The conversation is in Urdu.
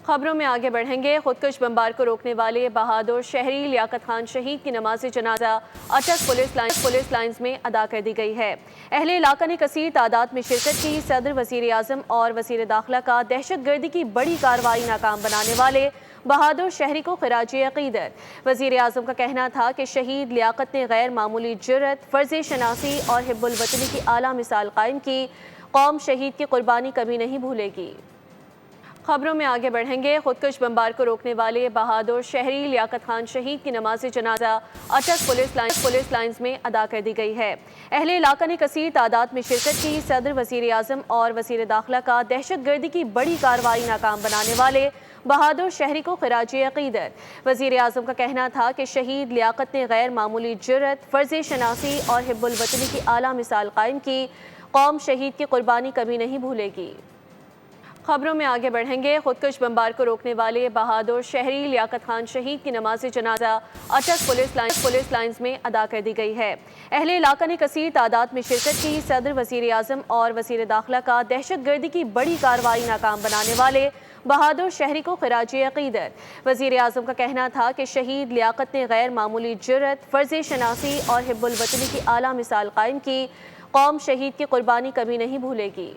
خبروں میں آگے بڑھیں گے۔ خودکش بمبار کو روکنے والے بہادر شہری لیاقت خان شہید کی نماز جنازہ اٹک پولیس لائنز میں ادا کر دی گئی ہے۔ اہل علاقہ نے کثیر تعداد میں شرکت کی۔ صدر، وزیر اعظم اور وزیر داخلہ کا دہشت گردی کی بڑی کارروائی ناکام بنانے والے بہادر شہری کو خراج عقیدت۔ وزیر اعظم کا کہنا تھا کہ شہید لیاقت نے غیر معمولی جرأت، فرض شناسی اور حب الوطنی کی اعلیٰ مثال قائم کی۔ قوم شہید کی قربانی کبھی نہیں بھولے گی۔ خبروں میں آگے بڑھیں گے۔ خودکش بمبار کو روکنے والے بہادر شہری لیاقت خان شہید کی نماز جنازہ اٹک پولیس لائنز میں ادا کر دی گئی ہے۔ اہل علاقہ نے کثیر تعداد میں شرکت کی۔ صدر، وزیر اعظم اور وزیر داخلہ کا دہشت گردی کی بڑی کارروائی ناکام بنانے والے بہادر شہری کو خراج عقیدت۔ وزیر اعظم کا کہنا تھا کہ شہید لیاقت نے غیر معمولی جرأت، فرض شناسی اور حب الوطنی کی اعلیٰ مثال قائم کی۔ قوم شہید کی قربانی کبھی نہیں بھولے گی۔ خبروں میں آگے بڑھیں گے۔ خودکش بمبار کو روکنے والے بہادر شہری لیاقت خان شہید کی نماز جنازہ اٹک پولیس لائنز میں ادا کر دی گئی ہے۔ اہل علاقہ نے کثیر تعداد میں شرکت کی۔ صدر، وزیر اعظم اور وزیر داخلہ کا دہشت گردی کی بڑی کارروائی ناکام بنانے والے بہادر شہری کو خراج عقیدت۔ وزیر اعظم کا کہنا تھا کہ شہید لیاقت نے غیر معمولی جرأت، فرض شناسی اور حب الوطنی کی اعلیٰ مثال قائم کی۔ قوم شہید کی قربانی کبھی نہیں بھولے گی۔